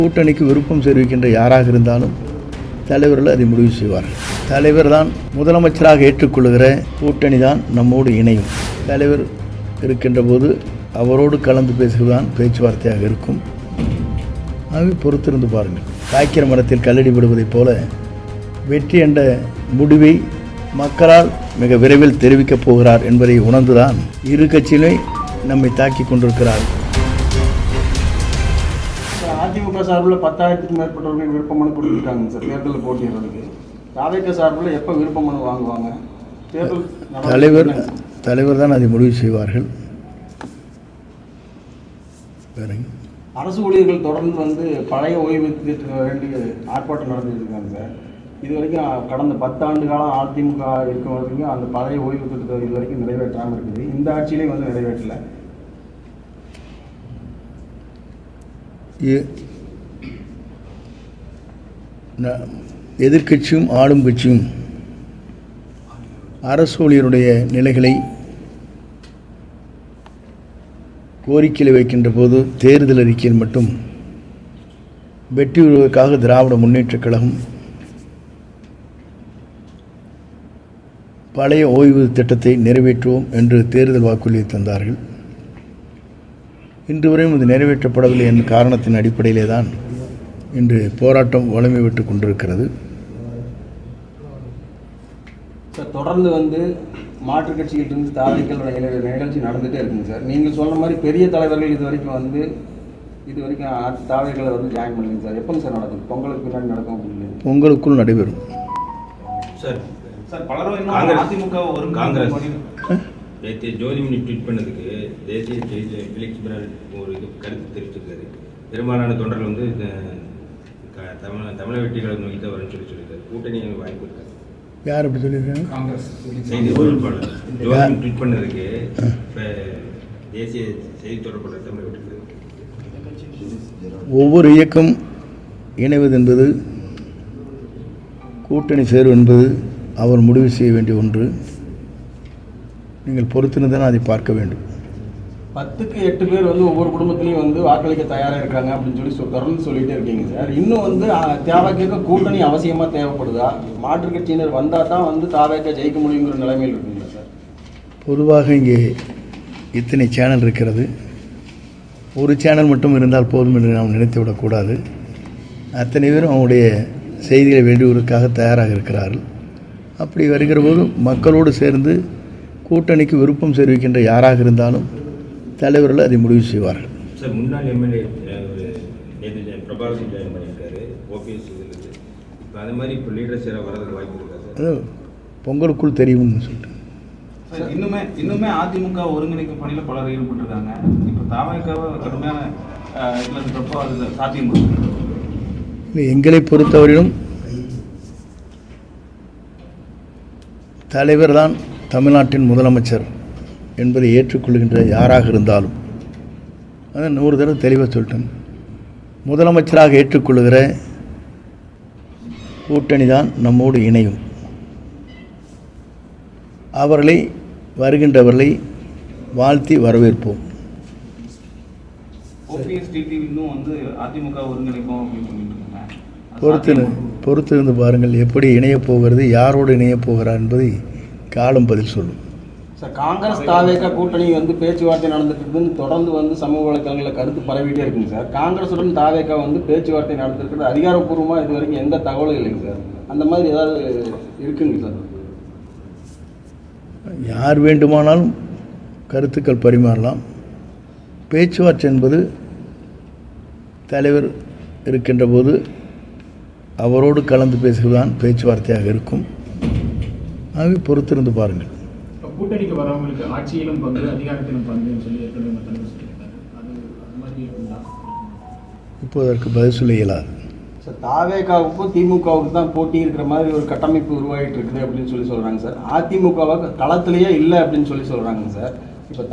கூட்டணிக்கு விருப்பம் தெரிவிக்கின்ற யாராக இருந்தாலும் தலைவர்கள் அதை முடிவு செய்வார்கள். தலைவர் தான் முதலமைச்சராக ஏற்றுக்கொள்கிற கூட்டணி தான் நம்மோடு இணையும். தலைவர் இருக்கின்ற போது அவரோடு கலந்து பேசுவதுதான் பேச்சுவார்த்தையாக இருக்கும். ஆகவே பொறுத்திருந்து பாருங்கள். காய்க்கிற மரத்தில் கல்லடி விடுவதைப் போல வெற்றி என்ற முடிவை மக்களால் மிக விரைவில் தெரிவிக்கப் போகிறார் என்பதை உணர்ந்துதான் இரு கட்சியிலே நம்மை தாக்கி கொண்டிருக்கிறார். அதிமுக சார்பில் 10,000க்கும் மேற்பட்டவர்கள் விருப்ப மனு கொடுத்துருக்காங்க சார் தேர்தலில் போட்டியிடுறதுக்கு. தாவேக சார்பில் எப்போ விருப்ப மனு வாங்குவாங்க? தலைவர் தான் அதை முடிவு செய்வார்கள். அரசு ஊழியர்கள் தொடர்ந்து பழைய ஓய்வூதியத்துக்கு வேண்டி ஆர்ப்பாட்டம் நடந்துட்டு இருக்காங்க சார். இது வரைக்கும் கடந்த 10 ஆண்டு காலம் அதிமுக இருக்க வரைக்கும் அந்த பழைய ஓய்வூதியத்தை இது வரைக்கும் நிறைவேற்றாமல் இருக்குது. இந்த ஆட்சியிலையும் நிறைவேற்றலை. எதிர்கட்சியும் ஆளும் கட்சியும் அரசு ஊழியருடைய நிலைகளை கோரிக்கையில் வைக்கின்ற போது தேர்தல் அறிக்கையில் மட்டும் வெற்றி பெறுவதற்காக திராவிட முன்னேற்றக் கழகம் பழைய ஓய்வு திட்டத்தை நிறைவேற்றுவோம் என்று தேர்தல் வாக்குறுதியை தந்தார்கள். இன்று வரையும் இது நிறைவேற்றப்படவில்லை என்ற காரணத்தின் அடிப்படையிலே தான் இன்று போராட்டம் வலிமை விட்டு கொண்டிருக்கிறது. சார் தொடர்ந்து மாற்றுக் கட்சியிலிருந்து தாவேக்கள் நிகழ்ச்சி நடந்துகிட்டே இருக்குங்க சார். நீங்கள் சொல்கிற மாதிரி பெரிய தலைவர்கள் இது வரைக்கும் தாவேக்களை ஜாயின் பண்ணுங்க சார். எப்போங்க சார் நடக்கும்? பொங்கலுக்கு பின்னாடி நடக்கும் அப்படின்னு பொங்கலுக்குள் நடைபெறும் சார். சார் பலரும் அதிமுக ஒரு காங்கிரஸ் ஜோதிமணி ட்வீட் பண்ணதுக்கு தேசிய பிலிக்ஸ் ஒரு இது கருத்து தெரிவிச்சிருக்காரு. பெரும்பாலான தொண்டர்கள் தமிழக வெற்றிகளை நோக்கி தான் வரும்னு சொல்லியிருக்காரு. கூட்டணி வாய்ப்பு இருக்காரு. யார் அப்படி சொல்லியிருக்காங்க? காங்கிரஸ் செய்தி தொடர்பாளர் ஜோதிமணி ட்வீட் பண்ணதுக்கு தேசிய செய்தி தொடர்பாளர் தமிழக வெற்றி ஒவ்வொரு இயக்கம் இணைவது என்பது கூட்டணி சேர்வு என்பது அவர் முடிவு செய்ய வேண்டிய ஒன்று. நீங்கள் பொறுத்திருந்தால் அதை பார்க்க வேண்டும். 10க்கு 8 பேர் ஒவ்வொரு குடும்பத்திலையும் வாக்களிக்க தயாராக இருக்காங்க அப்படின்னு தொடர்ந்து சொல்லிகிட்டே இருக்கீங்க சார். இன்னும் தேவைக்க கூட்டணி அவசியமாக தேவைப்படுதா? மாற்றுக் கட்சியினர் வந்தால் தான் தாவேக்க ஜெயிக்க முடியுங்கிற நிலைமையில் இருக்குங்களா சார்? பொதுவாக இங்கே இத்தனை சேனல் இருக்கிறது. ஒரு சேனல் மட்டும் இருந்தால் போதும் என்று நாம் நினைத்து விடக்கூடாது. அத்தனை பேரும் அவங்களுடைய செய்திகளை வெளியிடுவதற்காக தயாராக இருக்கிறார்கள். அப்படி வருகிற போது மக்களோடு சேர்ந்து கூட்டணிக்கு விருப்பம் தெரிவிக்கின்ற யாராக இருந்தாலும் தலைவர்கள் அதை முடிவு செய்வார்கள். சார் முன்னாள் எம்எல்ஏ பிரபாகரன் ஜாயின் பண்ணியிருக்காரு ஓபிஎஸ். இப்போ அது மாதிரி இப்போ லீடர்ஸ் யாராவது வரதுக்கு வாய்ப்பு இருக்கா சார்? அது பொங்கலுக்குள் தெரியும்னு சொல்லிட்டு இன்னுமே அதிமுக ஒருங்கிணைக்கும் பணியில் பலர் ஈடுபட்டிருக்காங்க. இப்போ தாவேக்காவை கடுமையான அது சாத்தியம் இல்லை. எங்களை பொறுத்தவரையிலும் தலைவர் தான் தமிழ்நாட்டின் முதலமைச்சர் என்பதை ஏற்றுக்கொள்கின்ற யாராக இருந்தாலும் அதை 100 தடவை தெளிவாக சொல்லிட்டேன். முதலமைச்சராக ஏற்றுக்கொள்கிற கூட்டணி தான் நம்மோடு இணையும். வருகின்றவர்களை வாழ்த்தி வரவேற்போம். பொறுத்திருந்து பாருங்கள் எப்படி இணையப் போகிறது, யாரோடு இணையப் போகிறார் என்பதை காலம் பதில் சொல்லும். சார் காங்கிரஸ் தாவேக கூட்டணி பேச்சுவார்த்தை நடந்துட்டு இருக்குன்னு தொடர்ந்து சமூக வலைத்தளங்களில் கருத்து பரவிட்டே இருக்குங்க சார். காங்கிரஸுடன் தாவேக பேச்சுவார்த்தை நடந்துருக்கிறது அதிகாரப்பூர்வமாக இது வரைக்கும் எந்த தகவலும் இல்லைங்க சார். அந்த மாதிரி ஏதாவது இருக்குங்க சார்? யார் வேண்டுமானாலும் கருத்துக்கள் பரிமாறலாம். பேச்சுவார்த்தை என்பது தலைவர் இருக்கின்ற போது அவரோடு கலந்து பேசுவதுதான் பேச்சுவார்த்தையாக இருக்கும். ஆகவே பொறுத்திருந்து பாருங்கள். கூட்டணிக்கு வரவங்களுக்கு ஆட்சியிலும் பங்கு அதிகாரத்திலும் பங்குன்னு சொல்லி சொல்லியிருக்காரு. அது மாதிரி இப்போ அதற்கு பதில் சொல்ல இயலாது. சார் தாவேகாவுக்கும் திமுகவுக்கு தான் போட்டி இருக்கிற மாதிரி ஒரு கட்டமைப்பு உருவாகிட்டு இருக்குது அப்படின்னு சொல்கிறாங்க சார். அதிமுகவை களத்திலேயே இல்லை அப்படின்னு சொல்கிறாங்க சார். இப்போ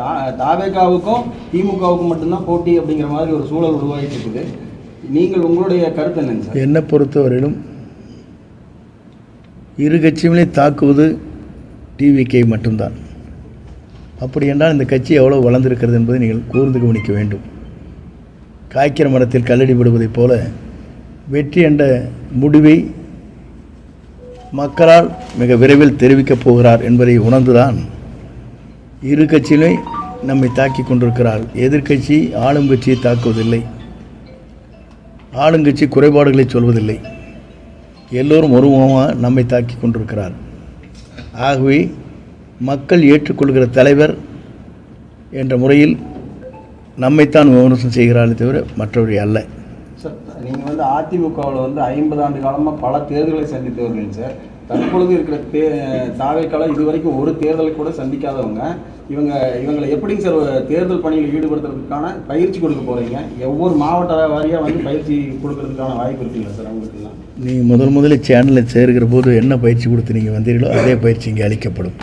தாவேகாவுக்கும் திமுகவுக்கும் மட்டும்தான் போட்டி அப்படிங்கிற மாதிரி ஒரு சூழல் உருவாகிட்டு இருக்குது. நீங்கள் உங்களுடைய கருத்து என்னங்க சார்? என்னை பொறுத்தவரையிலும் இரு கட்சியுமே தாக்குவது டிவிகே மட்டும்தான். அப்படி என்றால் இந்த கட்சி எவ்வளோ வளர்ந்திருக்கிறது என்பதை நீங்கள் கூர்ந்து கவனிக்க வேண்டும். காய்க்கிற மரத்தில் கல்லடி விடுவதைப் போல வெற்றி என்ற முடிவை மக்களால் மிக விரைவில் தெரிவிக்கப் போகிறார் என்பதை உணர்ந்துதான் இரு கட்சியிலே நம்மை தாக்கி கொண்டிருக்கிறார். எதிர்க்கட்சி ஆளும் கட்சியை தாக்குவதில்லை, ஆளுங்கட்சி குறைபாடுகளை சொல்வதில்லை. எல்லோரும் ஒருமுகமாக நம்மை தாக்கி கொண்டிருக்கிறார். ஆகவே மக்கள் ஏற்றுக்கொள்கிற தலைவர் என்ற முறையில் நம்மைத்தான் விமர்சனம் செய்கிறார்களே தவிர மற்றவர்கள் அல்ல. சார், நீங்கள் வந்து அதிமுகவில் வந்து 50 ஆண்டு காலமாக பல தேர்தல்களை சந்தித்தவர்கள் சார். தற்பொழுது இருக்கிற தாவேக்கால இதுவரைக்கும் ஒரு தேர்தலை கூட சந்திக்காதவங்க. இவங்களை எப்படிங்க சார் தேர்தல் பணியில் ஈடுபடுத்துறதுக்கான பயிற்சி கொடுக்க போகிறீங்க? ஒவ்வொரு மாவட்ட வாரியாக வந்து பயிற்சி கொடுக்கறதுக்கான வாய்ப்பு இருக்குங்களா சார் அவங்களுக்குலாம்? நீங்கள் முதலில் சேனலில் சேர்கிற போது என்ன பயிற்சி கொடுத்து நீங்கள் வந்தீர்களோ அதே பயிற்சி இங்கே அளிக்கப்படும்.